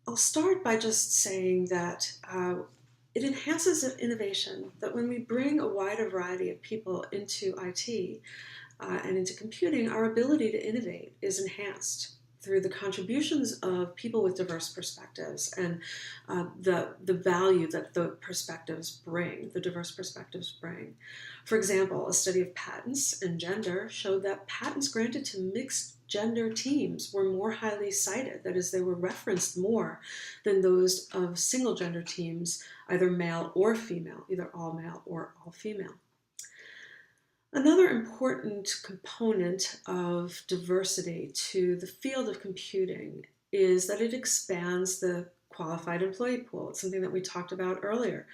I'll start by just saying that it enhances innovation, that when we bring a wider variety of people into IT and into computing, our ability to innovate is enhanced through the contributions of people with diverse perspectives and the value that the diverse perspectives bring. For example, a study of patents and gender showed that patents granted to mixed gender teams were more highly cited. That is, they were referenced more than those of single gender teams, either male or female, either all male or all female. Another important component of diversity to the field of computing is that it expands the qualified employee pool. It's something that we talked about earlier.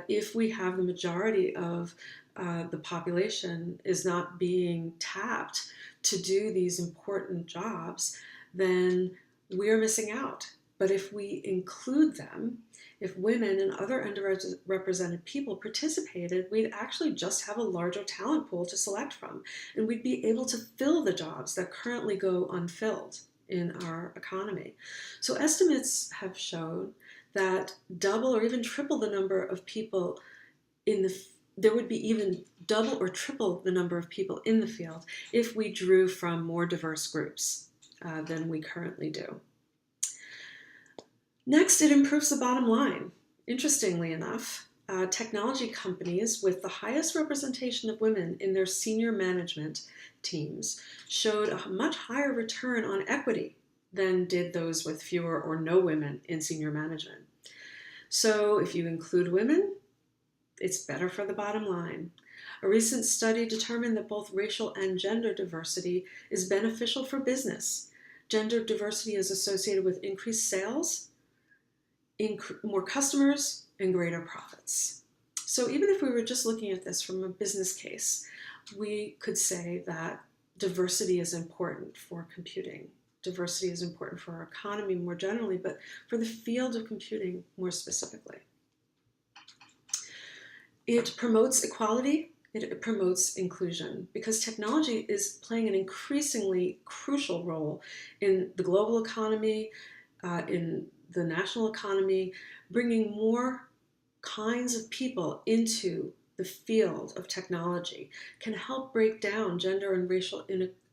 If we have the majority of the population is not being tapped to do these important jobs, then we're missing out. But if we include them, if women and other underrepresented people participated, we'd actually just have a larger talent pool to select from, and we'd be able to fill the jobs that currently go unfilled in our economy. So estimates have shown that double or even triple the number of people there would be even double or triple the number of people in the field if we drew from more diverse groups than we currently do. Next, it improves the bottom line. Interestingly enough, technology companies with the highest representation of women in their senior management teams showed a much higher return on equity than did those with fewer or no women in senior management. So if you include women, it's better for the bottom line. A recent study determined that both racial and gender diversity is beneficial for business. Gender diversity is associated with increased sales, more customers, and greater profits. So even if we were just looking at this from a business case, we could say that diversity is important for computing. Diversity is important for our economy more generally, but for the field of computing more specifically. It promotes equality, it promotes inclusion, because technology is playing an increasingly crucial role in the global economy, in the national economy, bringing more kinds of people into the field of technology can help break down gender and racial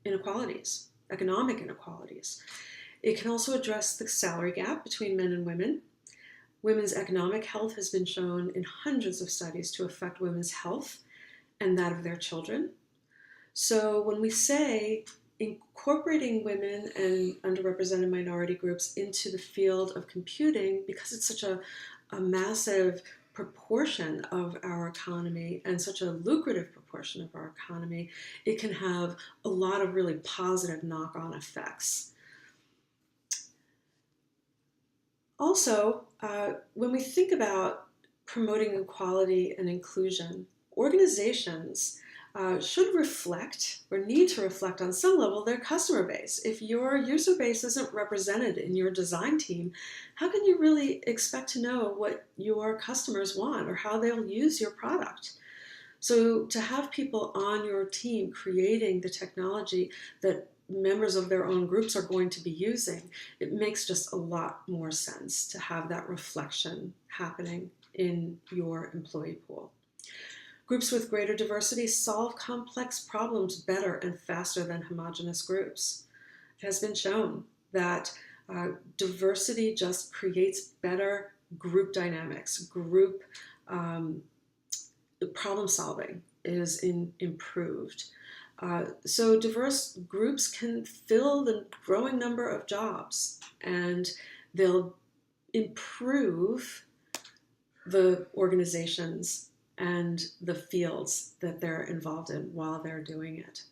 inequalities, economic inequalities. It can also address the salary gap between men and women. Women's economic health has been shown in hundreds of studies to affect women's health and that of their children. So when we say incorporating women and underrepresented minority groups into the field of computing, because it's such a massive proportion of our economy and such a lucrative proportion of our economy, it can have a lot of really positive knock-on effects. Also, when we think about promoting equality and inclusion, organizations should reflect or need to reflect on some level their customer base. If your user base isn't represented in your design team, how can you really expect to know what your customers want or how they'll use your product? So to have people on your team creating the technology that members of their own groups are going to be using, it makes just a lot more sense to have that reflection happening in your employee pool. Groups with greater diversity solve complex problems better and faster than homogeneous groups. It has been shown that diversity just creates better group dynamics. Group problem solving is improved. So diverse groups can fill the growing number of jobs, and they'll improve the organizations and the fields that they're involved in while they're doing it.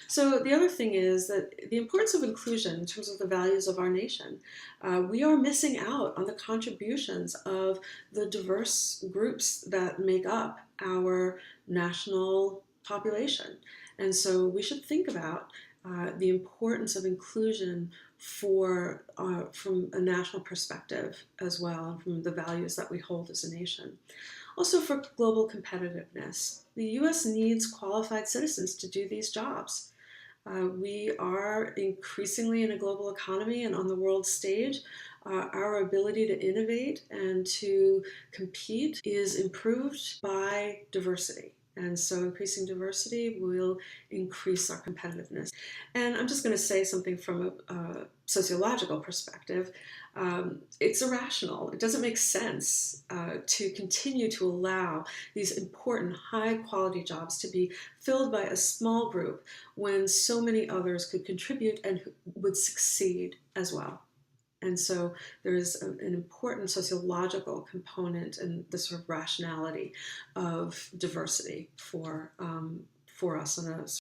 So the other thing is that the importance of inclusion in terms of the values of our nation. We are missing out on the contributions of the diverse groups that make up our national population. And so we should think about the importance of inclusion from a national perspective as well, and from the values that we hold as a nation. Also for global competitiveness, the U.S. needs qualified citizens to do these jobs. We are increasingly in a global economy and on the world stage. Our ability to innovate and to compete is improved by diversity. And so increasing diversity will increase our competitiveness. And I'm just going to say something from a sociological perspective. It's irrational. It doesn't make sense to continue to allow these important, high quality jobs to be filled by a small group when so many others could contribute and would succeed as well. And so there is an important sociological component and the sort of rationality of diversity for us on a